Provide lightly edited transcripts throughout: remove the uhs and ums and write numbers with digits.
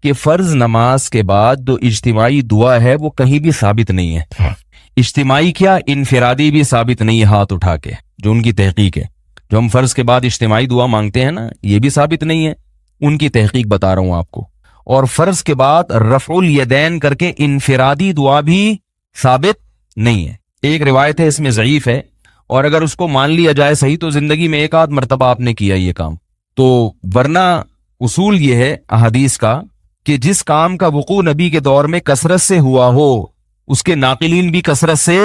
کہ فرض نماز کے بعد جو اجتماعی دعا ہے وہ کہیں بھی ثابت نہیں ہے. اجتماعی کیا، انفرادی بھی ثابت نہیں ہے ہاتھ اٹھا کے، جو ان کی تحقیق ہے. جو ہم فرض کے بعد اجتماعی دعا مانگتے ہیں نا، یہ بھی ثابت نہیں ہے، ان کی تحقیق بتا رہا ہوں آپ کو. اور فرض کے بعد رفع الیدین کر کے انفرادی دعا بھی ثابت نہیں ہے. ایک روایت ہے، اس میں ضعیف ہے، اور اگر اس کو مان لیا جائے صحیح تو زندگی میں ایک آدھ مرتبہ آپ نے کیا یہ کام. تو ورنہ اصول یہ ہے احادیث کا کہ جس کام کا وقوع نبی کے دور میں کثرت سے ہوا ہو اس کے ناقلین بھی کثرت سے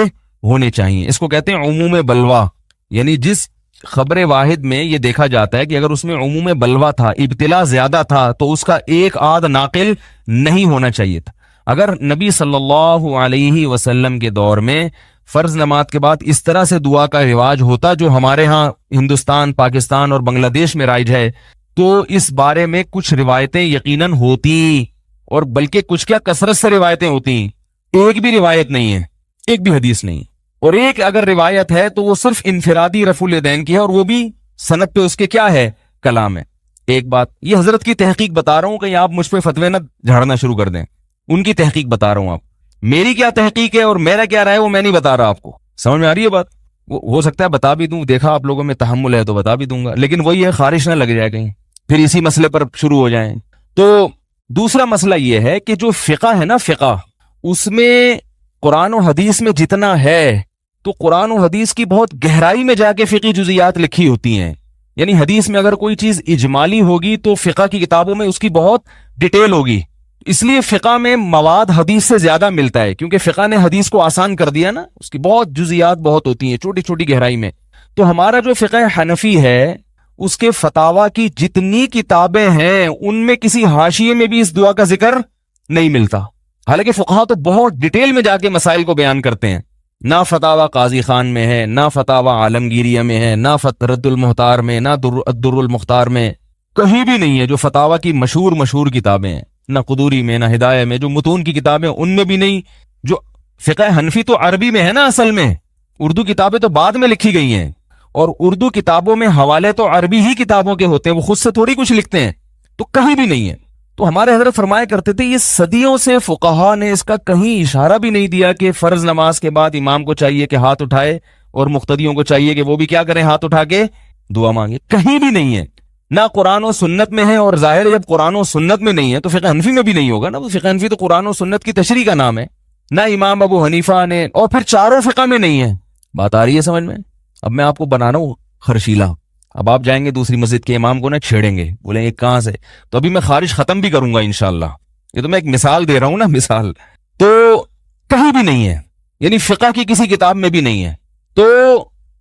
ہونے چاہیے. اس کو کہتے ہیں عموم بلوا، یعنی جس خبر واحد میں یہ دیکھا جاتا ہے کہ اگر اس میں عموم بلوا تھا، ابتلا زیادہ تھا، تو اس کا ایک آدھ ناقل نہیں ہونا چاہیے تھا. اگر نبی صلی اللہ علیہ وسلم کے دور میں فرض نماز کے بعد اس طرح سے دعا کا رواج ہوتا جو ہمارے ہاں ہندوستان، پاکستان اور بنگلہ دیش میں رائج ہے، تو اس بارے میں کچھ روایتیں یقیناً ہوتی، اور بلکہ کچھ کیا کثرت سے روایتیں ہوتی. ایک بھی روایت نہیں ہے، ایک بھی حدیث نہیں، اور ایک اگر روایت ہے تو وہ صرف انفرادی رفع الیدین کی ہے، اور وہ بھی سند پہ اس کے کیا ہے، کلام ہے. ایک بات یہ حضرت کی تحقیق بتا رہا ہوں، کہ آپ مجھ پہ فتوے نہ جھاڑنا شروع کر دیں. ان کی تحقیق بتا رہا ہوں، آپ میری کیا تحقیق ہے اور میرا کیا رائے ہے وہ میں نہیں بتا رہا آپ کو. سمجھ میں آ رہی ہے بات؟ ہو سکتا ہے بتا بھی دوں، دیکھا آپ لوگوں میں تحمل ہے تو بتا بھی دوں گا، لیکن وہی ہے خارش نہ لگ جائے کہیں پھر اسی مسئلے پر شروع ہو جائیں. تو دوسرا مسئلہ یہ ہے کہ جو فقہ ہے نا، فقہ اس میں قرآن و حدیث میں جتنا ہے تو قرآن و حدیث کی بہت گہرائی میں جا کے فقہی جزیات لکھی ہوتی ہیں. یعنی حدیث میں اگر کوئی چیز اجمالی ہوگی تو فقہ کی کتابوں میں اس کی بہت ڈیٹیل ہوگی. اس لیے فقہ میں مواد حدیث سے زیادہ ملتا ہے، کیونکہ فقہ نے حدیث کو آسان کر دیا نا، اس کی بہت جزیات بہت ہوتی ہیں چھوٹی چھوٹی گہرائی میں. تو ہمارا جو فقہ حنفی ہے اس کے فتاوی کی جتنی کتابیں ہیں ان میں کسی حاشیے میں بھی اس دعا کا ذکر نہیں ملتا. حالانکہ فقہا تو بہت ڈیٹیل میں جا کے مسائل کو بیان کرتے ہیں. نہ فتاوی قاضی خان میں ہے، نہ فتاوی عالمگیریہ میں ہے، نہ رد المختار میں، نہ الدر المختار میں، کہیں بھی نہیں ہے. جو فتاوی کی مشہور کتابیں ہیں، نہ قدوری میں، نہ ہدایہ میں، جو متون کی کتابیں ان میں بھی نہیں. جو فقہ حنفی تو عربی میں ہے نا، اصل میں اردو کتابیں تو بعد میں لکھی گئی ہیں، اور اردو کتابوں میں حوالے تو عربی ہی کتابوں کے ہوتے ہیں، وہ خود سے تھوڑی کچھ لکھتے ہیں. تو کہیں بھی نہیں ہے. تو ہمارے حضرت فرمایا کرتے تھے یہ صدیوں سے فقہا نے اس کا کہیں اشارہ بھی نہیں دیا کہ فرض نماز کے بعد امام کو چاہیے کہ ہاتھ اٹھائے اور مقتدیوں کو چاہیے کہ وہ بھی کیا کریں، ہاتھ اٹھا کے دعا مانگے. کہیں بھی نہیں ہے، نہ قرآن و سنت میں ہے. اور ظاہر ہے جب قرآن و سنت میں نہیں ہے تو فقہ حنفی میں بھی نہیں ہوگا نا. فقہ حنفی تو قرآن و سنت کی تشریح کا نام ہے. نہ امام ابو حنیفہ نے، اور پھر چاروں فقہ میں نہیں ہے. بات آ رہی ہے سمجھ میں؟ اب میں آپ کو بنا رہا ہوں خرشیلا. اب آپ جائیں گے دوسری مسجد کے امام کو نا چھیڑیں گے، بولیں گے کہاں سے، تو ابھی میں خارج ختم بھی کروں گا انشاءاللہ. یہ تو میں ایک مثال دے رہا ہوں نا، مثال. تو کہیں بھی نہیں ہے، یعنی فقہ کی کسی کتاب میں بھی نہیں ہے. تو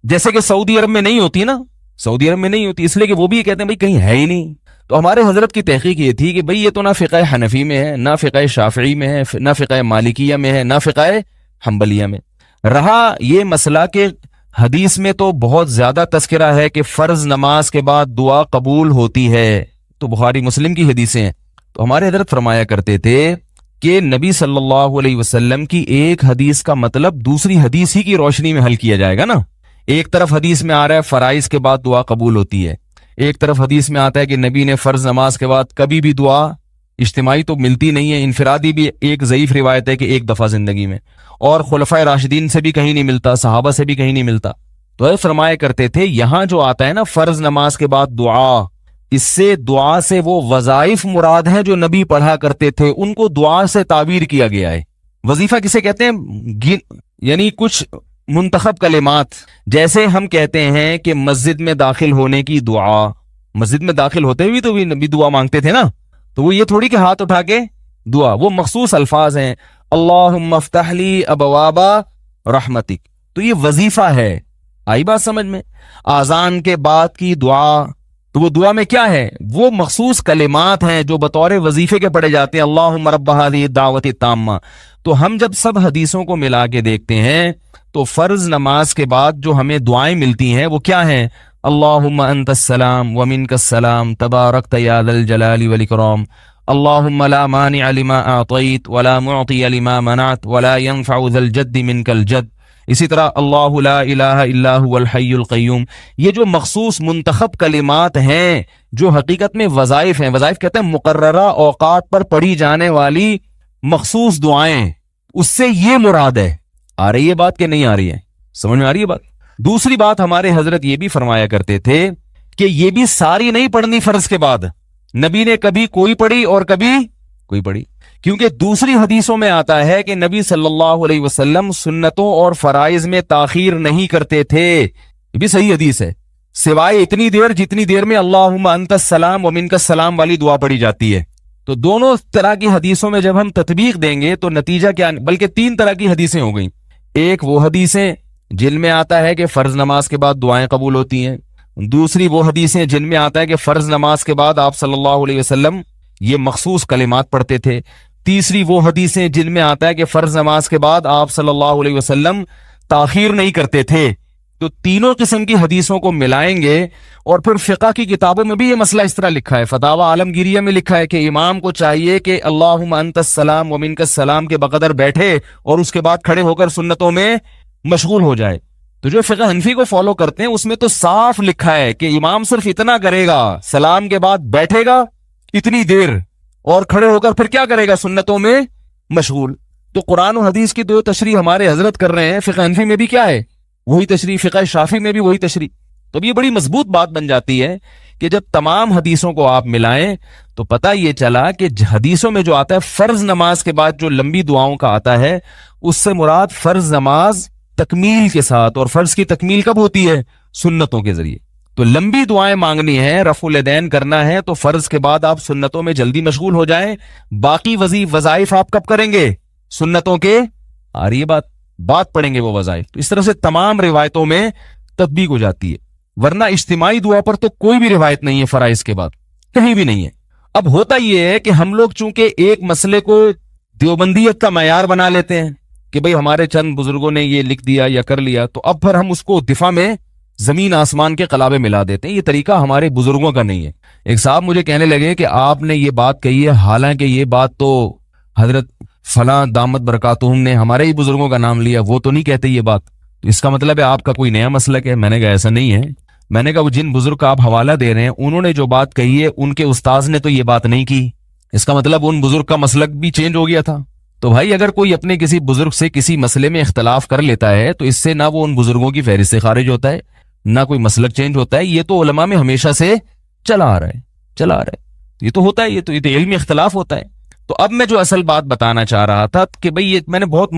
جیسے کہ سعودی عرب میں نہیں ہوتی نا، سعودی عرب میں نہیں ہوتی، اس لیے کہ وہ بھی یہ کہتے ہیں بھائی کہیں ہے ہی نہیں. تو ہمارے حضرت کی تحقیق یہ تھی کہ بھئی یہ تو نہ فقہ حنفی میں ہے، نہ فقہ شافعی میں ہے، نہ فقہ مالکیہ میں ہے، نہ فقہ حنبلیہ میں. رہا یہ مسئلہ کہ حدیث میں تو بہت زیادہ تذکرہ ہے کہ فرض نماز کے بعد دعا قبول ہوتی ہے، تو بخاری مسلم کی حدیثیں ہیں. تو ہمارے حضرت فرمایا کرتے تھے کہ نبی صلی اللہ علیہ وسلم کی ایک حدیث کا مطلب دوسری حدیث ہی کی روشنی میں حل کیا جائے گا نا. ایک طرف حدیث میں آ رہا ہے فرائض کے بعد دعا قبول ہوتی ہے، ایک طرف حدیث میں آتا ہے کہ نبی نے فرض نماز کے بعد کبھی بھی دعا اجتماعی تو ملتی نہیں ہے، انفرادی بھی ایک ضعیف روایت ہے کہ ایک دفعہ زندگی میں، اور خلفائے راشدین سے بھی کہیں نہیں ملتا، صحابہ سے بھی کہیں نہیں ملتا. تو فرمایا کرتے تھے یہاں جو آتا ہے نا فرض نماز کے بعد دعا، اس سے دعا سے وہ وظائف مراد ہیں جو نبی پڑھا کرتے تھے، ان کو دعا سے تعبیر کیا گیا ہے. وظیفہ کسے کہتے ہیں؟ یعنی کچھ منتخب کلمات. جیسے ہم کہتے ہیں کہ مسجد میں داخل ہونے کی دعا، مسجد میں داخل ہوتے ہوئے تو بھی نبی دعا مانگتے تھے نا. تو وہ یہ تھوڑی کہ ہاتھ اٹھا کے دعا، وہ مخصوص الفاظ ہیں، اللہم افتح لی ابواب رحمتک. تو یہ وظیفہ ہے. آئی بات سمجھ میں؟ آذان کے بعد کی دعا، تو وہ دعا میں کیا ہے؟ وہ مخصوص کلمات ہیں جو بطور وظیفے کے پڑھے جاتے ہیں، اللہم رب ہذہ الدعوۃ التامہ. تو ہم جب سب حدیثوں کو ملا کے دیکھتے ہیں تو فرض نماز کے بعد جو ہمیں دعائیں ملتی ہیں وہ کیا ہیں؟ اللہم انت السلام ومنک السلام تبارکت یا ذا الجلال والاکرام، اللہم لا مانع لما اعطیت ولا معطی لما منعت ولا ينفع ذا الجد منک الجد. اسی طرح اللہ لا الہ الا هو الحی القیوم، یہ جو مخصوص منتخب کلمات ہیں جو حقیقت میں وظائف ہیں، وظائف کہتے ہیں مقررہ اوقات پر پڑھی جانے والی مخصوص دعائیں، اس سے یہ مراد ہے۔ آ رہی ہے بات کہ نہیں آ رہی ہے؟ سمجھ میں آ رہی ہے بات؟ دوسری بات ہمارے حضرت یہ بھی فرمایا کرتے تھے کہ یہ بھی ساری نہیں پڑھنی فرض کے بعد، نبی نے کبھی کوئی پڑھی اور کبھی کوئی پڑھی، کیونکہ دوسری حدیثوں میں آتا ہے کہ نبی صلی اللہ علیہ وسلم سنتوں اور فرائض میں تاخیر نہیں کرتے تھے، یہ بھی صحیح حدیث ہے، سوائے اتنی دیر جتنی دیر میں اللہم انت السلام و منک السلام والی دعا پڑھی جاتی ہے۔ تو دونوں طرح کی حدیثوں میں جب ہم تطبیق دیں گے تو نتیجہ کیا، بلکہ تین طرح کی حدیثیں ہو گئیں۔ ایک وہ حدیثیں جن میں آتا ہے کہ فرض نماز کے بعد دعائیں قبول ہوتی ہیں، دوسری وہ حدیثیں جن میں آتا ہے کہ فرض نماز کے بعد آپ صلی اللہ علیہ وسلم یہ مخصوص کلمات پڑھتے تھے، تیسری وہ حدیثیں جن میں آتا ہے کہ فرض نماز کے بعد آپ صلی اللہ علیہ وسلم تاخیر نہیں کرتے تھے۔ تو تینوں قسم کی حدیثوں کو ملائیں گے، اور پھر فقہ کی کتابوں میں بھی یہ مسئلہ اس طرح لکھا ہے، فتاوی عالمگیریہ میں لکھا ہے کہ امام کو چاہیے کہ اللہم انت السلام و منک السلام کے بقدر بیٹھے اور اس کے بعد کھڑے ہو کر سنتوں میں مشغول ہو جائے۔ تو جو فقہ حنفی کو فالو کرتے ہیں اس میں تو صاف لکھا ہے کہ امام صرف اتنا کرے گا، سلام کے بعد بیٹھے گا اتنی دیر اور کھڑے ہو کر پھر کیا کرے گا، سنتوں میں مشغول۔ تو قرآن و حدیث کی جو تشریح ہمارے حضرت کر رہے ہیں، فقہ حنفی میں بھی کیا ہے، وہی تشریح، فقہ شافعی میں بھی وہی تشریح۔ تو اب یہ بڑی مضبوط بات بن جاتی ہے کہ جب تمام حدیثوں کو آپ ملائیں تو پتہ یہ چلا کہ حدیثوں میں جو آتا ہے فرض نماز کے بعد جو لمبی دعاؤں کا آتا ہے، اس سے مراد فرض نماز تکمیل کے ساتھ، اور فرض کی تکمیل کب ہوتی ہے، سنتوں کے ذریعے۔ تو لمبی دعائیں مانگنی ہے، رفع الیدین کرنا ہے، تو فرض کے بعد آپ سنتوں میں جلدی مشغول ہو جائیں۔ باقی وظائف آپ کب کریں گے، سنتوں کے، آ رہی ہے بات پڑھیں گے وہ وظائف۔ تو اس طرح سے تمام روایتوں میں تطبیق ہو جاتی ہے، ورنہ اجتماعی دعا پر تو کوئی بھی روایت نہیں ہے فرائض کے بعد، کہیں بھی نہیں ہے۔ اب ہوتا یہ ہے کہ ہم لوگ چونکہ ایک مسئلے کو دیوبندیت کا معیار بنا لیتے ہیں کہ بھئی ہمارے چند بزرگوں نے یہ لکھ دیا یا کر لیا، تو اب پھر ہم اس کو دفاع میں زمین آسمان کے قلابے ملا دیتے ہیں۔ یہ طریقہ ہمارے بزرگوں کا نہیں ہے۔ ایک صاحب مجھے کہنے لگے کہ آپ نے یہ بات کہی ہے، حالانکہ یہ بات تو حضرت فلاں دامت برکاتہم نے ہمارے ہی بزرگوں کا نام لیا، وہ تو نہیں کہتے یہ بات، تو اس کا مطلب ہے آپ کا کوئی نیا مسلک ہے۔ میں نے کہا ایسا نہیں ہے، میں نے کہا وہ جن بزرگ کا آپ حوالہ دے رہے ہیں انہوں نے جو بات کہی ہے ان کے استاذ نے تو یہ بات نہیں کی، اس کا مطلب ان بزرگ کا مسلک بھی چینج ہو گیا تھا۔ تو بھائی اگر کوئی اپنے کسی بزرگ سے کسی مسئلے میں اختلاف کر لیتا ہے تو اس سے نہ وہ ان بزرگوں کی فہرست سے خارج ہوتا ہے، نہ کوئی مسلک چینج ہوتا ہے، یہ تو علماء میں ہمیشہ سے چلا آ رہا ہے، یہ تو ہوتا ہے، یہ تو علمی اختلاف ہوتا ہے۔ تو اب میں جو اصل بات بتانا چاہ رہا تھا کہ بھئی یہ میں نے بہت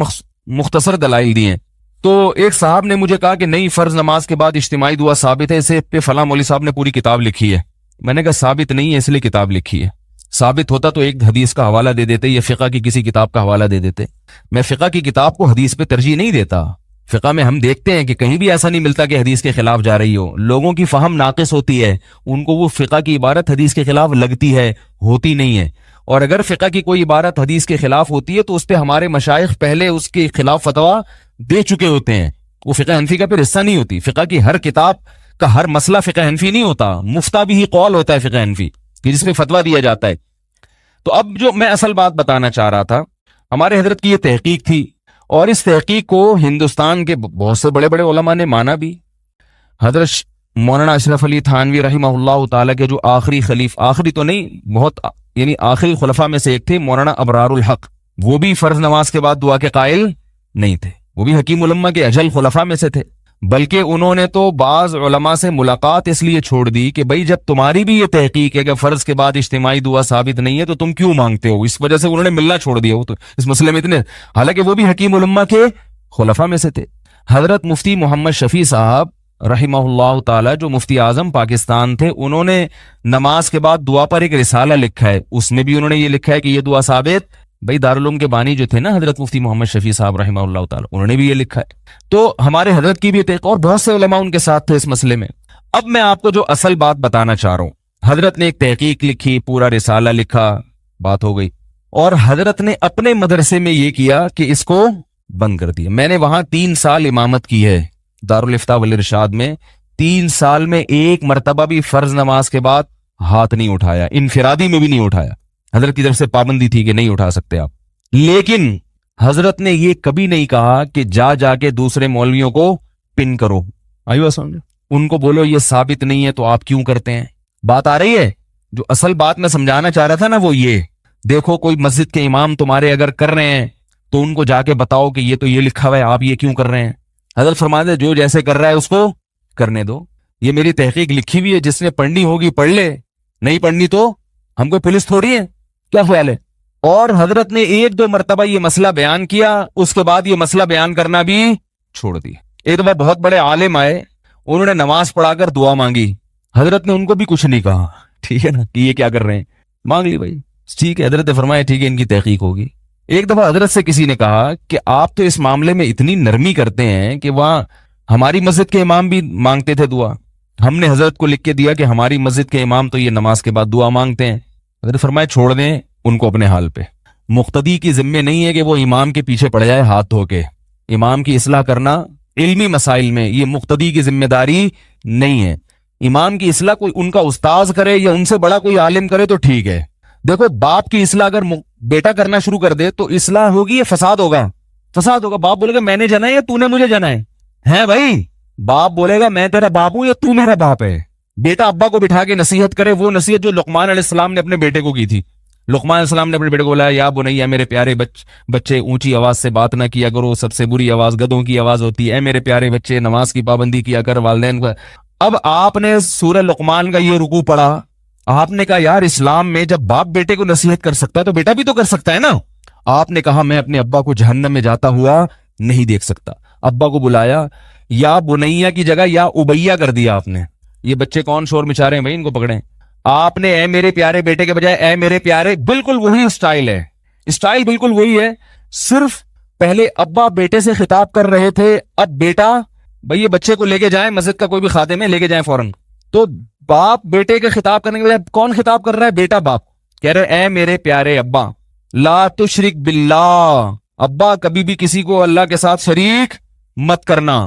مختصر دلائل دی ہیں۔ تو ایک صاحب نے مجھے کہا کہ نہیں، فرض نماز کے بعد اجتماعی دعا ثابت ہے، اسے پہ فلاں مولوی صاحب نے پوری کتاب لکھی ہے۔ میں نے کہا ثابت نہیں ہے اس لیے کتاب لکھی ہے، ثابت ہوتا تو ایک حدیث کا حوالہ دے دیتے یا فقہ کی کسی کتاب کا حوالہ دے دیتے۔ میں فقہ کی کتاب کو حدیث پہ ترجیح نہیں دیتا، فقہ میں ہم دیکھتے ہیں کہ کہیں بھی ایسا نہیں ملتا کہ حدیث کے خلاف جا رہی ہو، لوگوں کی فہم ناقص ہوتی ہے، ان کو وہ فقہ کی عبارت حدیث کے خلاف لگتی ہے، ہوتی نہیں ہے۔ اور اگر فقہ کی کوئی عبارت حدیث کے خلاف ہوتی ہے تو اس پہ ہمارے مشائخ پہلے اس کے خلاف فتویٰ دے چکے ہوتے ہیں، وہ فقہ حنفی کا پھر حصہ نہیں ہوتی۔ فقہ کی ہر کتاب کا ہر مسئلہ فقہ حنفی نہیں ہوتا، مفتہ بھی ہی قول ہوتا ہے فقہ حنفی کہ جس پہ فتویٰ دیا جاتا ہے۔ تو اب جو میں اصل بات بتانا چاہ رہا تھا، ہمارے حضرت کی یہ تحقیق تھی، اور اس تحقیق کو ہندوستان کے بہت سے بڑے بڑے علماء نے مانا بھی۔ حضرت مولانا اشرف علی تھانوی رحمہ اللہ تعالیٰ کے جو آخری تو نہیں، بہت یعنی آخری خلفاء میں سے ایک تھے مولانا ابرار الحق، وہ بھی فرض نماز کے بعد دعا کے قائل نہیں تھے، وہ بھی حکیم الامہ کے اجل خلفاء میں سے تھے، بلکہ انہوں نے تو بعض علماء سے ملاقات اس لیے چھوڑ دی کہ بھئی جب تمہاری بھی یہ تحقیق ہے کہ فرض کے بعد اجتماعی دعا ثابت نہیں ہے تو تم کیوں مانگتے ہو، اس وجہ سے انہوں نے ملنا چھوڑ دیا وہ تو اس مسئلے میں اتنے، حالانکہ وہ بھی حکیم الامہ کے خلفاء میں سے تھے۔ حضرت مفتی محمد شفیع صاحب رحمہ اللہ تعالی جو مفتی اعظم پاکستان تھے، انہوں نے نماز کے بعد دعا پر ایک رسالہ لکھا ہے، اس میں بھی انہوں نے یہ لکھا ہے کہ یہ دعا ثابت، بھئی دارالعلوم کے بانی جو تھے نا حضرت مفتی محمد شفیع صاحب رحمہ اللہ تعالی، انہوں نے بھی یہ لکھا ہے۔ تو ہمارے حضرت کی بھی تحقیق اور بہت سے علماء ان کے ساتھ تھے اس مسئلے میں۔ اب میں آپ کو جو اصل بات بتانا چاہ رہا ہوں، حضرت نے ایک تحقیق لکھی، پورا رسالہ لکھا، بات ہو گئی، اور حضرت نے اپنے مدرسے میں یہ کیا کہ اس کو بند کر دیا۔ میں نے وہاں 3 سال امامت کی ہے دارالافتاء والارشاد میں، 3 سال میں ایک مرتبہ بھی فرض نماز کے بعد ہاتھ نہیں اٹھایا، انفرادی میں بھی نہیں اٹھایا، حضرت کی طرف سے پابندی تھی کہ نہیں اٹھا سکتے آپ۔ لیکن حضرت نے یہ کبھی نہیں کہا کہ جا جا کے دوسرے مولویوں کو پن کرو، آئی بات سمجھے، ان کو بولو یہ ثابت نہیں ہے تو آپ کیوں کرتے ہیں. بات آ رہی ہے؟ جو اصل بات میں سمجھانا چاہ رہا تھا نا وہ یہ، دیکھو کوئی مسجد کے امام تمہارے اگر کر رہے ہیں تو ان کو جا کے بتاؤ کہ یہ تو یہ لکھا ہوا ہے، آپ یہ کیوں کر رہے ہیں. حضرت فرماتے ہیں جو جیسے کر رہا ہے اس کو کرنے دو. یہ میری تحقیق لکھی ہوئی ہے، جس نے پڑھنی ہوگی پڑھ لے، نہیں پڑھنی تو ہم کوئی پولیس تھوڑی ہے، کیا خیال ہے. اور حضرت نے ایک دو مرتبہ یہ مسئلہ بیان کیا، اس کے بعد یہ مسئلہ بیان کرنا بھی چھوڑ دیا. ایک دفعہ بہت بڑے عالم آئے، انہوں نے نماز پڑھا کر دعا مانگی، حضرت نے ان کو بھی کچھ نہیں کہا، ٹھیک ہے نا، کہ یہ کیا کر رہے ہیں، مانگ لی بھائی، ٹھیک ہے. حضرت نے فرمایا ٹھیک ہے ان کی تحقیق ہوگی. ایک دفعہ حضرت سے کسی نے کہا کہ آپ تو اس معاملے میں اتنی نرمی کرتے ہیں کہ وہاں ہماری مسجد کے امام بھی مانگتے تھے دعا، ہم نے حضرت کو لکھ کے دیا کہ ہماری مسجد کے امام تو یہ نماز کے بعد دعا مانگتے ہیں. حضرت فرمایا چھوڑ دیں ان کو اپنے حال پہ. مقتدی کی ذمہ نہیں ہے کہ وہ امام کے پیچھے پڑ جائے ہاتھ دھو کے. امام کی اصلاح کرنا علمی مسائل میں یہ مقتدی کی ذمہ داری نہیں ہے. امام کی اصلاح کوئی ان کا استاذ کرے یا ان سے بڑا کوئی عالم کرے تو ٹھیک ہے. دیکھو باپ کی اصلاح اگر بیٹا کرنا شروع کر دے تو اصلاح ہوگی یا فساد ہوگا؟ فساد ہوگا. باپ بولے گا میں نے جنا ہے یا تو نے مجھے جنا ہے بھائی. باپ بولے گا میں تیرا باپ ہوں یا تو میرا باپ ہے. بیٹا ابا کو بٹھا کے نصیحت کرے، وہ نصیحت جو لقمان علیہ السلام نے اپنے بیٹے کو کی تھی. لقمان علیہ السلام نے اپنے بیٹے کو بولا یا بنیا میرے پیارے بچے اونچی آواز سے بات نہ کیا کرو، سب سے بری آواز گدھوں کی آواز ہوتی ہے. اے میرے پیارے بچے نماز کی پابندی کیا کر، والدین کا. اب آپ نے سورہ لقمان کا یہ رکوع پڑھا، آپ نے کہا یار اسلام میں جب باپ بیٹے کو نصیحت کر سکتا ہے تو بیٹا بھی تو کر سکتا ہے نا. آپ نے کہا میں اپنے ابا کو جہنم میں جاتا ہوا نہیں دیکھ سکتا. ابا کو بلایا، یا بنیا کی جگہ یا ابیا کر دیا آپ نے. یہ بچے کون شور مچا رہے ہیں بھائی، ان کو پکڑیں. آپ نے اے میرے پیارے بیٹے کے بجائے اے میرے پیارے، بالکل وہی اسٹائل ہے، اسٹائل بالکل وہی ہے، صرف پہلے ابا بیٹے سے خطاب کر رہے تھے، اب بیٹا بھائی یہ بچے کو لے کے جائیں، مسجد کا کوئی بھی خادم ہے لے کے جائیں فوراً. تو باپ بیٹے کے خطاب کرنے کے بجائے کون خطاب کر رہا ہے؟ بیٹا باپ. کہہ رہے اے میرے پیارے ابا لا تشرک باللہ، ابا کبھی بھی کسی کو اللہ کے ساتھ شریک مت کرنا.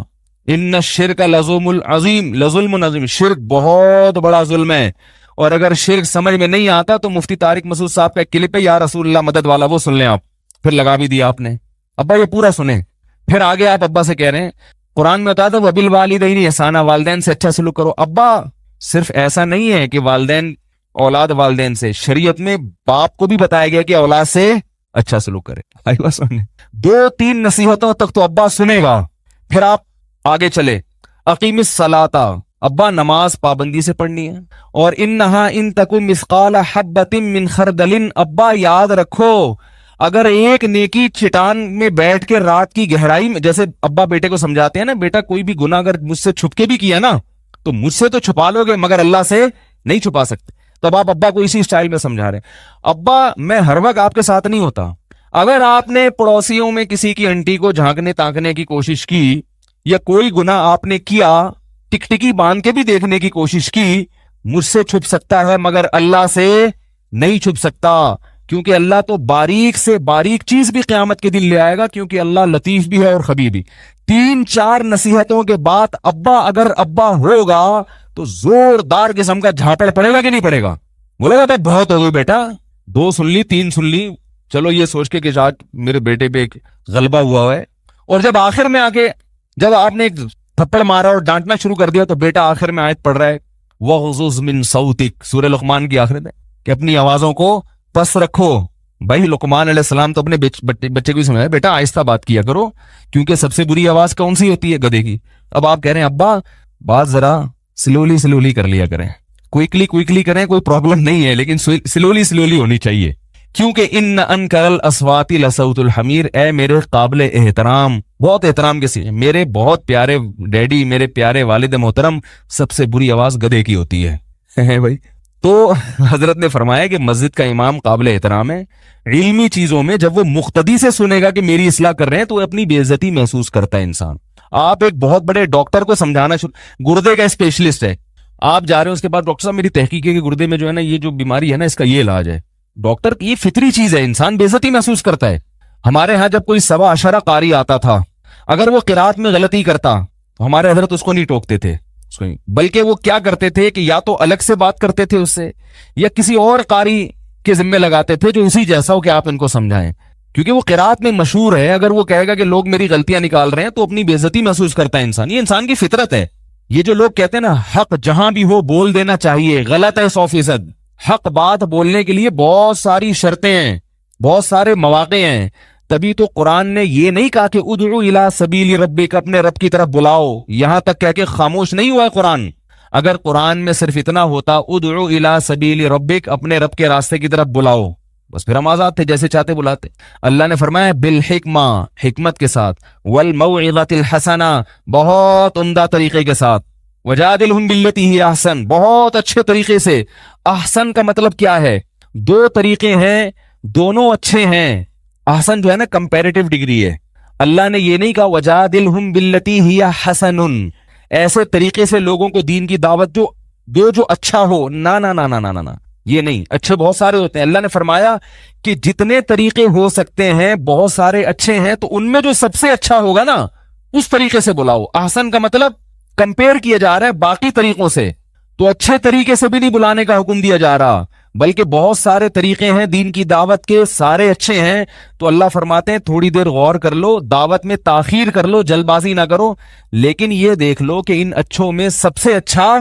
ان الشرک لظلم العظیم، لظلم عظیم، شرک بہت بڑا ظلم ہے. اور اگر شرک سمجھ میں نہیں آتا تو مفتی طارق مسعود صاحب کا کلپ ہے یا رسول اللہ مدد والا، وہ سن لیں آپ. پھر لگا بھی دیا آپ نے. ابا یہ پورا سنیں. پھر آگے آپ ابا سے کہہ رہے ہیں قرآن میں بتا تھا وبالوالدین احسانا، والدین سے اچھا سلوک کرو. ابا صرف ایسا نہیں ہے کہ والدین اولاد والدین سے، شریعت میں باپ کو بھی بتایا گیا کہ اولاد سے اچھا سلوک کرے. آئی بات سننے. 2-3 نصیحتوں تک تو ابا سنے گا. پھر آپ آگے چلے، اقیم الصلاۃ، ابا نماز پابندی سے پڑھنی ہے. اور انہا ان تکن مثقال حبۃ من خردل، ابا یاد رکھو اگر ایک نیکی چٹان میں بیٹھ کے رات کی گہرائی میں، جیسے ابا بیٹے کو سمجھاتے ہیں نا، بیٹا کوئی بھی گناہ اگر مجھ سے چھپ کے بھی کیا نا تو مجھ سے تو چھپا لو گے مگر اللہ سے نہیں چھپا سکتے. تو اب آپ ابا کو اسی سٹائل میں سمجھا رہے ہیں. ابا میں ہر وقت آپ کے ساتھ نہیں ہوتا. اگر آپ نے پڑوسیوں میں کسی کی انٹی کو جھانکنے تاکنے کی کوشش کی یا کوئی گناہ آپ نے کیا ٹکٹکی باندھ کے بھی دیکھنے کی کوشش کی، مجھ سے چھپ سکتا ہے مگر اللہ سے نہیں چھپ سکتا. کیونکہ اللہ تو باریک سے باریک چیز بھی قیامت کے دن لے آئے گا، کیونکہ اللہ لطیف بھی ہے اور خبیر بھی. 3-4 نصیحتوں کے بعد ابا اگر ابا ہوگا تو زوردار قسم کا جھاپڑ پڑے گا کہ نہیں پڑے گا؟ بولے گا بہت ہو گئی بیٹا، 2 سن لی 3 سن لی، چلو یہ سوچ کے کہ آج میرے بیٹے پہ ایک غلبہ ہوا ہے. اور جب آخر میں آ کے جب آپ نے ایک تھپڑ مارا اور ڈانٹنا شروع کر دیا تو بیٹا آخر میں آیت پڑھ رہا ہے وَغْضُضْ مِن صَوْتِكَ، سورہ لقمان کی آخر میں کہ اپنی آوازوں کو پس رکھو. بھائی لقمان علیہ السلام تو اپنے بچے کو سمجھایا بیٹا آہستہ بات کیا کرو، کیونکہ سب سے بری آواز کون سی ہوتی ہے؟ گدھے کی. اب آپ کہہ رہے ہیں ابا بات ذرا سلولی کر لیا کریں، کوئکلی کریں، کوئی پرابلم نہیں ہے، لیکن سلولی ہونی چاہیے. کیونکہ ان انکر الاصوات لصوت الحمیر، اے میرے قابل احترام، بہت احترام کے ساتھ میرے بہت پیارے ڈیڈی، میرے پیارے والد محترم، سب سے بری آواز گدھے کی ہوتی ہے بھائی. تو حضرت نے فرمایا کہ مسجد کا امام قابل احترام ہے. علمی چیزوں میں جب وہ مقتدی سے سنے گا کہ میری اصلاح کر رہے ہیں تو اپنی بے عزتی محسوس کرتا ہے انسان. آپ ایک بہت بڑے ڈاکٹر کو سمجھانا گردے کا اسپیشلسٹ ہے، آپ جا رہے ہیں اس کے بعد ڈاکٹر صاحب میری تحقیق ہے کہ گردے میں جو ہے نا یہ جو بیماری ہے نا اس کا یہ علاج ہے. ڈاکٹر یہ فطری چیز ہے، انسان بے عزتی محسوس کرتا ہے. ہمارے ہاں جب کوئی 17 قاری آتا تھا، اگر وہ قرات میں غلطی کرتا تو ہمارے حضرت اس کو نہیں ٹوکتے تھے، بلکہ وہ کیا کرتے تھے کہ یا تو الگ سے بات کرتے تھے اس سے یا کسی اور قاری کے ذمے لگاتے تھے جو اسی جیسا ہو کہ آپ ان کو سمجھائیں. کیونکہ وہ قرات میں مشہور ہے. اگر وہ کہے گا کہ لوگ میری غلطیاں نکال رہے ہیں تو اپنی بے عزتی محسوس کرتا ہے انسان. یہ انسان کی فطرت ہے. یہ جو لوگ کہتے ہیں نا حق جہاں بھی ہو بول دینا چاہیے, غلط ہے 100%. حق بات بولنے کے لیے بہت ساری شرطیں ہیں, بہت سارے مواقع ہیں. تبھی تو قرآن نے یہ نہیں کہا کہ ادعو الی سبیل ربک, اپنے رب کی طرف بلاؤ, یہاں تک کہہ کے خاموش نہیں ہوا ہے قرآن. اگر قرآن میں صرف اتنا ہوتا ادعو الی سبیل ربک, اپنے رب کے راستے کی طرف بلاؤ, بس پھر ہم آزاد تھے, جیسے چاہتے بلاتے. اللہ نے فرمایا بالحکمہ, حکمت کے ساتھ, والموعظۃ الحسنہ, بہت عمدہ طریقے کے ساتھ, وجادلہم باللتی ہی احسن, بہت اچھے طریقے سے. احسن کا مطلب کیا ہے؟ دو طریقے ہیں, دونوں اچھے ہیں. احسن جو ہے نا کمپیریٹیو ڈگری ہے. اللہ نے یہ نہیں کہا وجادلہم باللتی ہی احسن, ایسے طریقے سے لوگوں کو دین کی دعوت جو اچھا ہو. نا نا نا نا نا نا, یہ نہیں. اچھے بہت سارے ہوتے ہیں. اللہ نے فرمایا کہ جتنے طریقے ہو سکتے ہیں بہت سارے اچھے ہیں, تو ان میں جو سب سے اچھا ہوگا نا اس طریقے سے بلاؤ. احسن کا مطلب کمپیئر کیا جا رہا ہے باقی طریقوں سے, تو اچھے طریقے سے بھی نہیں بلانے کا حکم دیا جا رہا, بلکہ بہت سارے طریقے ہیں دین کی دعوت کے, سارے اچھے ہیں. تو اللہ فرماتے ہیں تھوڑی دیر غور کر لو, دعوت میں تاخیر کر لو, جلد بازی نہ کرو, لیکن یہ دیکھ لو کہ ان اچھوں میں سب سے اچھا,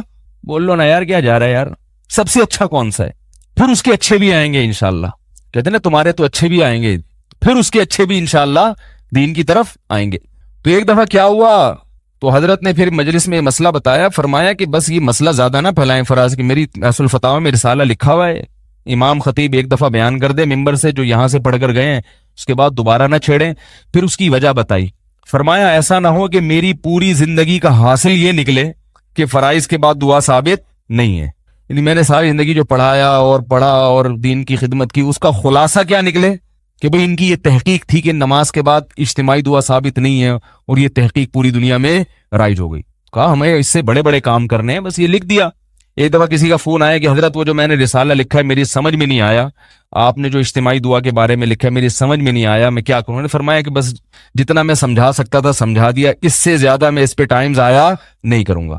بول لو نا یار کیا جا رہا ہے یار, سب سے اچھا کون سا ہے. پھر اس کے اچھے بھی آئیں گے انشاءاللہ. کہتے ہیں نا تمہارے تو اچھے بھی آئیں گے, پھر اس کے اچھے بھی انشاءاللہ دین کی طرف آئیں گے. تو ایک دفعہ کیا ہوا, تو حضرت نے پھر مجلس میں مسئلہ بتایا. فرمایا کہ بس یہ مسئلہ زیادہ نہ پھیلائیں فراز, کہ میری اصل فتاوی میں رسالہ لکھا ہوا ہے, امام خطیب ایک دفعہ بیان کر دے ممبر سے جو یہاں سے پڑھ کر گئے ہیں, اس کے بعد دوبارہ نہ چھیڑیں. پھر اس کی وجہ بتائی. فرمایا ایسا نہ ہو کہ میری پوری زندگی کا حاصل یہ نکلے کہ فرائض کے بعد دعا ثابت نہیں ہے. یعنی میں نے ساری زندگی جو پڑھایا اور دین کی خدمت کی, اس کا خلاصہ کیا نکلے کہ بھئی ان کی یہ تحقیق تھی کہ نماز کے بعد اجتماعی دعا ثابت نہیں ہے, اور یہ تحقیق پوری دنیا میں رائج ہو گئی. کہا ہمیں اس سے بڑے بڑے کام کرنے ہیں, بس یہ لکھ دیا. ایک دفعہ کسی کا فون آیا کہ حضرت وہ جو میں نے رسالہ لکھا ہے میری سمجھ میں نہیں آیا, آپ نے جو اجتماعی دعا کے بارے میں لکھا ہے میری سمجھ میں نہیں آیا, میں کیا کروں. نے فرمایا کہ بس جتنا میں سمجھا سکتا تھا سمجھا دیا, اس سے زیادہ میں اس پہ ٹائم ضائع نہیں کروں گا.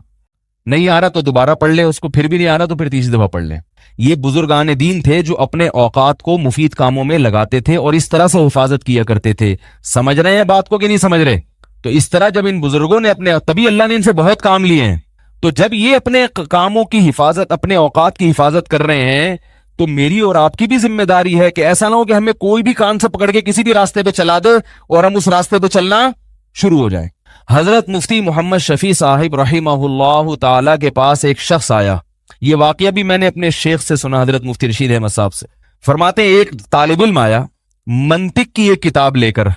نہیں آ رہا تو دوبارہ پڑھ لے اس کو, پھر بھی نہیں آ رہا تو پھر تیسری دفعہ پڑھ لیں. یہ بزرگان دین تھے جو اپنے اوقات کو مفید کاموں میں لگاتے تھے اور اس طرح سے حفاظت کیا کرتے تھے. سمجھ رہے ہیں بات کو کہ نہیں سمجھ رہے؟ تو اس طرح جب ان بزرگوں نے تبھی اللہ نے ان سے بہت کام لیے ہیں. تو جب یہ اپنے کاموں کی حفاظت, اپنے اوقات کی حفاظت کر رہے ہیں, تو میری اور آپ کی بھی ذمہ داری ہے کہ ایسا نہ ہو کہ ہمیں کوئی بھی کان سے پکڑ کے کسی بھی راستے پہ چلا دے اور ہم اس راستے پہ چلنا شروع ہو جائیں. حضرت مفتی محمد شفیع صاحب رحمہ اللہ تعالی کے پاس ایک شخص آیا. یہ واقعہ بھی میں نے اپنے شیخ سے سنا, حضرت مفتی رشید احمد صاحب سے. فرماتے ہیں ایک طالب علم آیا منطق کی ایک کتاب لے کر,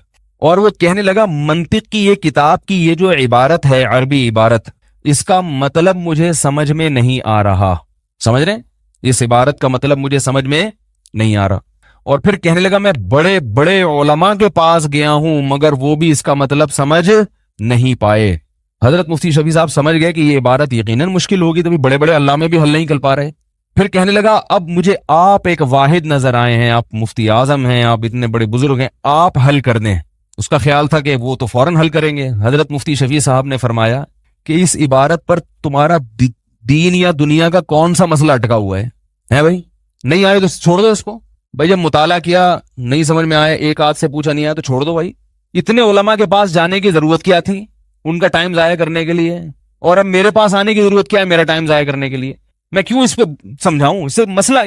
اور وہ کہنے لگا منطق کی یہ کتاب کی یہ جو عبارت ہے, عربی عبارت, اس کا مطلب مجھے سمجھ میں نہیں آ رہا. سمجھ رہے ہیں, اس عبارت کا مطلب مجھے سمجھ میں نہیں آ رہا. اور پھر کہنے لگا میں بڑے بڑے علماء کے پاس گیا ہوں مگر وہ بھی اس کا مطلب سمجھ نہیں پائے. حضرت مفتی شفیع صاحب سمجھ گئے کہ یہ عبارت یقیناً مشکل ہوگی, تبھی بڑے بڑے علامے بھی حل نہیں کر پا رہے. پھر کہنے لگا اب مجھے آپ ایک واحد نظر آئے ہیں, آپ مفتی اعظم ہیں, آپ اتنے بڑے بزرگ ہیں, آپ حل کر دیں. اس کا خیال تھا کہ وہ تو فوراً حل کریں گے. حضرت مفتی شفیع صاحب نے فرمایا کہ اس عبارت پر تمہارا دین یا دنیا کا کون سا مسئلہ اٹکا ہوا ہے بھائی؟ نہیں آئے تو چھوڑ دو اس کو. بھائی جب مطالعہ کیا نہیں سمجھ میں آیا, ایک آدھ سے پوچھا نہیں آیا تو چھوڑ دو بھائی. اتنے علماء کے پاس جانے کی ضرورت کیا تھی ان کا ٹائم ضائع کرنے کے لیے, اور اب میرے پاس آنے کی ضرورت کیا ہے میرا ٹائم ضائع کرنے کے لیے؟ میں کیوں اس پہ سمجھاؤں؟ اس سے مسئلہ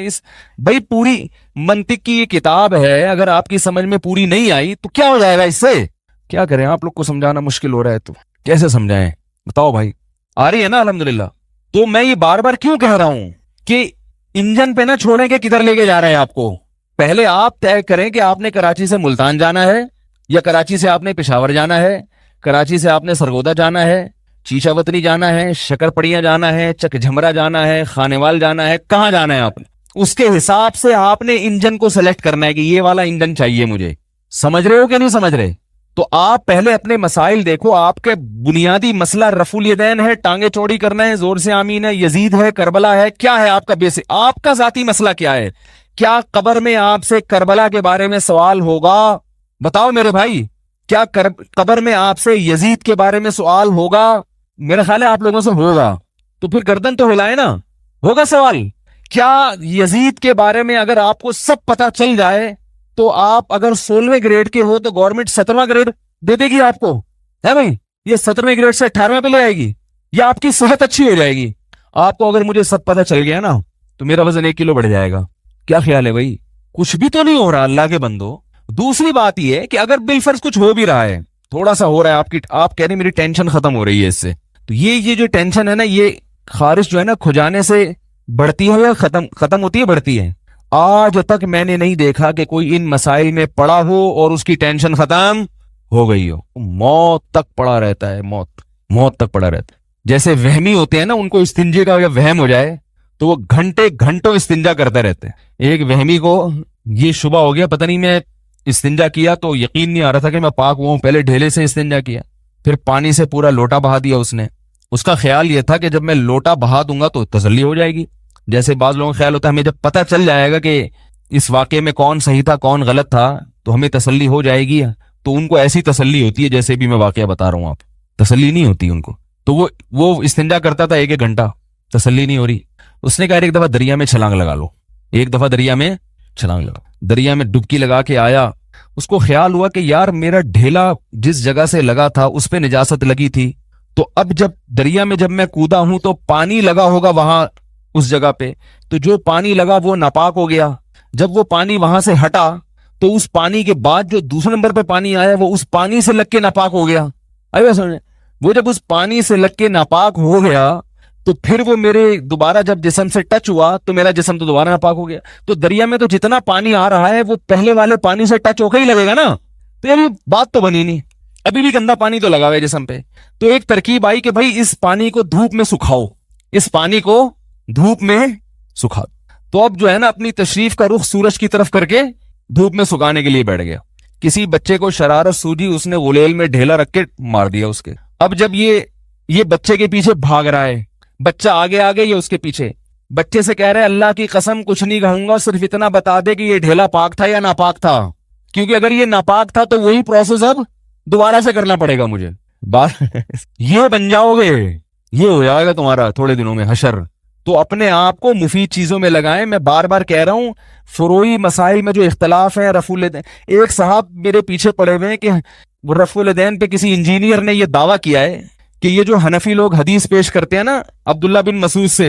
بھائی پوری منطق کی یہ کتاب ہے, اگر آپ کی سمجھ میں پوری نہیں آئی تو کیا ہو جائے گا اس سے؟ کیا کریں, آپ لوگ کو سمجھانا مشکل ہو رہا ہے تو کیسے سمجھائیں بتاؤ بھائی؟ آ رہی ہے نا الحمدللہ. تو میں یہ بار بار کیوں کہہ رہا ہوں کہ انجن پہ نہ چھوڑیں کہ کدھر لے کے جا رہے ہیں آپ کو. پہلے آپ طے کریں کہ آپ نے کراچی سے ملتان جانا ہے, یا کراچی سے آپ نے پشاور جانا ہے, کراچی سے آپ نے سرگودا جانا ہے, چیچا وطنی جانا ہے, شکر پڑیاں جانا ہے, چک جھمرا جانا ہے, خانیوال جانا ہے, کہاں جانا ہے آپ نے. اس کے حساب سے آپ نے انجن کو سلیکٹ کرنا ہے کہ یہ والا انجن چاہیے مجھے. سمجھ رہے ہو کہ نہیں سمجھ رہے؟ تو آپ پہلے اپنے مسائل دیکھو. آپ کے بنیادی مسئلہ رفع الیدین ہے, ٹانگیں چوڑی کرنا ہے, زور سے آمین ہے, یزید ہے, کربلا ہے, کیا ہے آپ کا بیسک؟ آپ کا ذاتی مسئلہ کیا ہے؟ کیا قبر میں آپ سے کربلا کے بارے میں سوال ہوگا؟ بتاؤ میرے بھائی, کیا قبر میں آپ سے یزید کے بارے میں سوال ہوگا؟ میرا خیال ہے آپ لوگوں سے ہوگا. تو پھر گردن تو ہلائے نا, ہوگا سوال. کیا یزید کے بارے میں اگر آپ کو سب پتا چل جائے تو آپ اگر 16ویں گریڈ کے ہو تو گورنمنٹ 17واں گریڈ دے دے گی آپ کو، ہے بھائی؟ یہ 17ویں گریڈ سے 18ویں پہ لے آئے گی، یا آپ کی صحت اچھی ہو جائے گی؟ آپ کو اگر مجھے سب پتہ چل گیا نا تو میرا وزن 1 کلو بڑھ جائے گا. کیا خیال ہے بھائی؟ کچھ بھی تو نہیں ہو رہا اللہ کے بندو. دوسری بات یہ ہے کہ اگر بالفرض کچھ ہو بھی رہا ہے، تھوڑا سا ہو رہا ہے، آپ کہہ رہے ہیں میری ٹینشن ختم ہو رہی ہے اس سے، تو یہ جو ٹینشن ہے نا، یہ خارش جو ہے نا کھجانے سے بڑھتی ہے یا ختم ہوتی ہے؟ بڑھتی ہے. آج تک میں نے نہیں دیکھا کہ کوئی ان مسائل میں پڑا ہو اور اس کی ٹینشن ختم ہو گئی ہو. موت تک پڑا رہتا ہے، موت تک پڑا رہتا ہے. جیسے وہمی ہوتے ہیں نا، ان کو استنجے کا وہم ہو جائے تو وہ گھنٹوں استنجا کرتے رہتے ہیں. ایک وہمی کو یہ شبہ ہو گیا، پتہ نہیں میں استنجا کیا تو یقین نہیں آ رہا تھا کہ میں پاک ہوں. پہلے ڈھیلے سے استنجا کیا، پھر پانی سے پورا لوٹا بہا دیا اس نے. اس کا خیال یہ تھا کہ جب میں لوٹا بہا دوں گا تو تسلی ہو جائے گی. جیسے بعض لوگوں کا خیال ہوتا ہے ہمیں جب پتہ چل جائے گا کہ اس واقعے میں کون صحیح تھا کون غلط تھا تو ہمیں تسلی ہو جائے گی. تو ان کو ایسی تسلی ہوتی ہے جیسے بھی میں واقعہ بتا رہا ہوں، آپ تسلی نہیں ہوتی ان کو. تو وہ استنجا کرتا تھا 1 گھنٹہ، تسلی نہیں ہو رہی. اس نے کہا ایک دفعہ دریا میں چھلانگ لگا لو. ایک دفعہ دریا میں چھلانگ لگا، دریا میں ڈبکی لگا کے آیا. اس کو خیال ہوا کہ یار میرا ڈھیلا جس جگہ سے لگا تھا اس پہ نجاست لگی تھی، تو اب جب دریا میں جب میں کودا ہوں تو پانی لگا ہوگا وہاں اس جگہ پہ، تو جو پانی لگا وہ ناپاک ہو گیا. جب وہ پانی وہاں سے ہٹا تو اس پانی کے بعد جو دوسرے نمبر پہ پانی آیا وہ اس پانی سے لگ کے ناپاک ہو گیا. وہ جب اس پانی سے لگ کے ناپاک ہو گیا تو پھر وہ میرے دوبارہ جب جسم سے ٹچ ہوا تو میرا جسم تو دوبارہ ناپاک ہو گیا. تو دریا میں تو جتنا پانی آ رہا ہے وہ پہلے والے پانی سے ٹچ ہو کے ہی لگے گا نا. تو یہ بات تو بنی نہیں، ابھی بھی گندا پانی تو لگا ہوا ہے جسم پہ. تو ایک ترکیب آئی کہ بھائی اس پانی کو دھوپ میں سکھاؤ، اس پانی کو دھوپ میں سکھاؤ. تو اب جو ہے نا اپنی تشریف کا رخ سورج کی طرف کر کے دھوپ میں سکھانے کے لیے بیٹھ گیا. کسی بچے کو شرارت سوجی، اس نے غلیل میں ڈھیلا رکھ کے مار دیا اس کے. اب جب یہ بچے کے پیچھے بھاگ رہا ہے، بچہ آگے یہ اس کے پیچھے، بچے سے کہہ رہے اللہ کی قسم کچھ نہیں کہوں گا، صرف اتنا بتا دے کہ یہ ڈھیلا پاک تھا یا ناپاک تھا، کیونکہ اگر یہ ناپاک تھا تو وہی پروسیس اب دوبارہ سے کرنا پڑے گا مجھے. یہ بن جاؤ گے، یہ ہو جائے گا تمہارا تھوڑے دنوں میں حشر. تو اپنے آپ کو مفید چیزوں میں لگائیں. میں بار بار کہہ رہا ہوں فروعی مسائل میں جو اختلاف ہیں رفع الیدین. ایک صاحب میرے پیچھے پڑے ہوئے ہیں کہ رفع الیدین پہ کسی انجینئر نے یہ دعویٰ کیا ہے کہ یہ جو حنفی لوگ حدیث پیش کرتے ہیں نا عبداللہ بن مسعود سے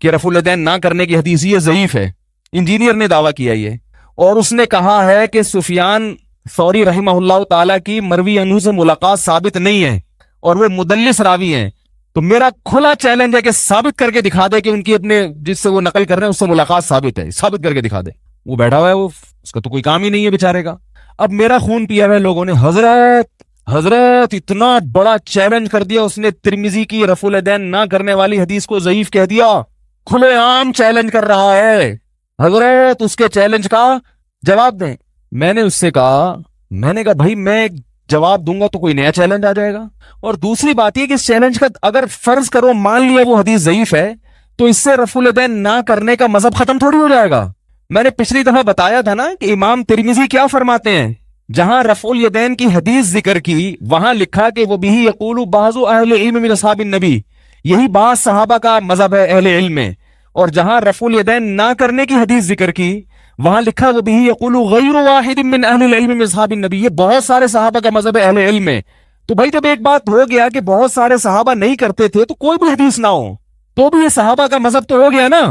کہ رفع الیدین نہ کرنے کی حدیث یہ ضعیف ہے. انجینئر نے دعویٰ کیا یہ، اور اس نے کہا ہے کہ سفیان ثوری رحمہ اللہ تعالیٰ کی مروی عنہ سے ملاقات ثابت نہیں ہے اور وہ مدلس راوی ہیں. تو میرا کھلا چیلنج ہے کہ ثابت کر کے دکھا دے کہ ان کی اپنے جس سے وہ نقل کر رہے ہیں اس سے ملاقات ثابت ہے، ثابت کر کے دکھا دے. وہ بیٹھا ہوا ہے، وہ اس کا تو کوئی کام ہی نہیں ہے بیچارے کا. اب میرا خون پیا ہوا ہے لوگوں نے، حضرت اتنا بڑا چیلنج کر دیا اس نے، ترمذی کی رفع الیدین نہ کرنے والی حدیث کو ضعیف کہہ دیا. کھلے عام چیلنج کر رہا ہے. حضرت اس کے چیلنج کا جواب دیں. میں نے اس سے کہا بھائی میں جواب دوں گا تو کوئی نیا چیلنج آ جائے گا. اور دوسری بات یہ کہ اس چیلنج کا اگر فرض کرو مان لیا وہ حدیث ضعیف ہے تو اس سے رفع الیدین نہ کرنے کا مذہب ختم تھوڑی ہو جائے گا. میں نے پچھلی دفعہ بتایا تھا نا کہ امام ترمذی کیا فرماتے ہیں، جہاں رفع الیدین کی حدیث ذکر کی وہاں لکھا کہ وہ بہی یقول بعض اہل علم من اصحاب النبی، یہی بعض صحابہ کا مذہب ہے اہل علم میں. اور جہاں رفع الیدین نہ کرنے کی حدیث ذکر کی وہاں لکھا وہ بہی یقول غیر واحد من اہل العلم من اصحاب النبی، یہ بہت سارے صحابہ کا مذہب ہے اہل علم میں. تو بھائی جب ایک بات ہو گیا کہ بہت سارے صحابہ نہیں کرتے تھے تو کوئی بھی حدیث نہ ہو تو بھی یہ صحابہ کا مذہب تو ہو گیا نا،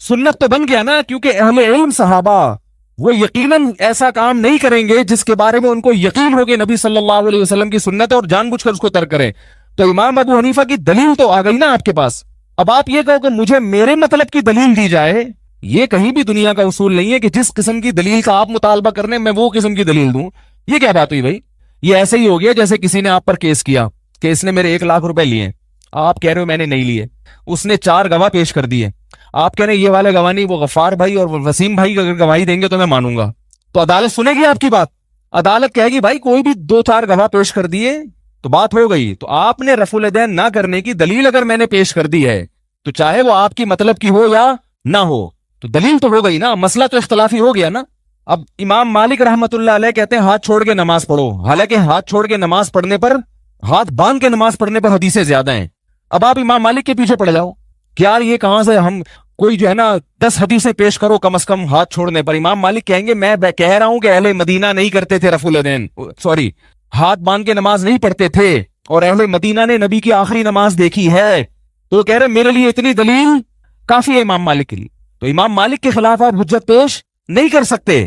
سنت تو بن گیا نا. کیونکہ اہل علم صحابہ وہ یقیناً ایسا کام نہیں کریں گے جس کے بارے میں ان کو یقین ہو کہ نبی صلی اللہ علیہ وسلم کی سنت ہے اور جان بوجھ کر اس کو ترک کریں. تو امام ابو حنیفہ کی دلیل تو آ گئی نا آپ کے پاس. اب آپ یہ کہو کہ مجھے میرے مطلب کی دلیل دی جائے، یہ کہیں بھی دنیا کا اصول نہیں ہے کہ جس قسم کی دلیل کا آپ مطالبہ کرنے میں وہ قسم کی دلیل دوں. یہ کیا بات ہوئی بھائی؟ یہ ایسے ہی ہو گیا جیسے کسی نے آپ پر کیس کیا کہ اس نے میرے 1 لاکھ روپے لیے، آپ کہہ رہے ہو میں نے نہیں لیے، اس نے 4 گواہ پیش کر دیے، آپ کہہ رہے ہیں یہ والے گواہ نہیں، وہ غفار بھائی اور وسیم بھائی اگر گواہی دیں گے تو میں مانوں گا. تو عدالت سنے گی آپ کی بات، عدالت کہے گی بھائی کوئی بھی 2-4 گواہ پیش کر دیے تو بات ہو گئی. تو آپ نے رفع الیدین نہ کرنے کی دلیل اگر میں نے پیش کر دی ہے تو چاہے وہ آپ کی مطلب کی ہو یا نہ ہو تو دلیل تو ہو گئی نا، مسئلہ تو اختلافی ہو گیا نا. اب امام مالک رحمت اللہ علیہ کہتے ہیں ہاتھ چھوڑ کے نماز پڑھو، حالانکہ ہاتھ چھوڑ کے نماز پڑھنے پر، ہاتھ باندھ کے نماز پڑھنے پر حدیثیں زیادہ ہیں. اب آپ امام مالک کے پیچھے پڑ جاؤ کہ یار یہ کہاں سے ہم کوئی جو ہے نا 10 حدیثیں پیش کرو کم از کم ہاتھ چھوڑنے پر. امام مالک کہیں گے میں کہہ رہا ہوں کہ اہل مدینہ نہیں کرتے تھے رفع الیدین، سوری ہاتھ باندھ کے نماز نہیں پڑھتے تھے، اور اہل مدینہ نے نبی کی آخری نماز دیکھی ہے. تو کہہ رہے میرے لیے اتنی دلیل کافی ہے امام مالک کے لیے. تو امام مالک کے خلاف آپ حجت پیش نہیں کر سکتے.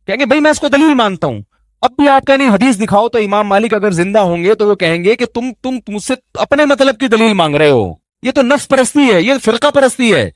کہیں گے بھائی میں اس کو دلیل مانتا ہوں. اب بھی آپ کہیں حدیث دکھاؤ، تو امام مالک اگر زندہ ہوں گے تو وہ کہیں گے کہ تم مجھ سے اپنے مطلب کی دلیل مانگ رہے ہو. یہ تو نفس پرستی ہے، یہ فرقہ پرستی ہے.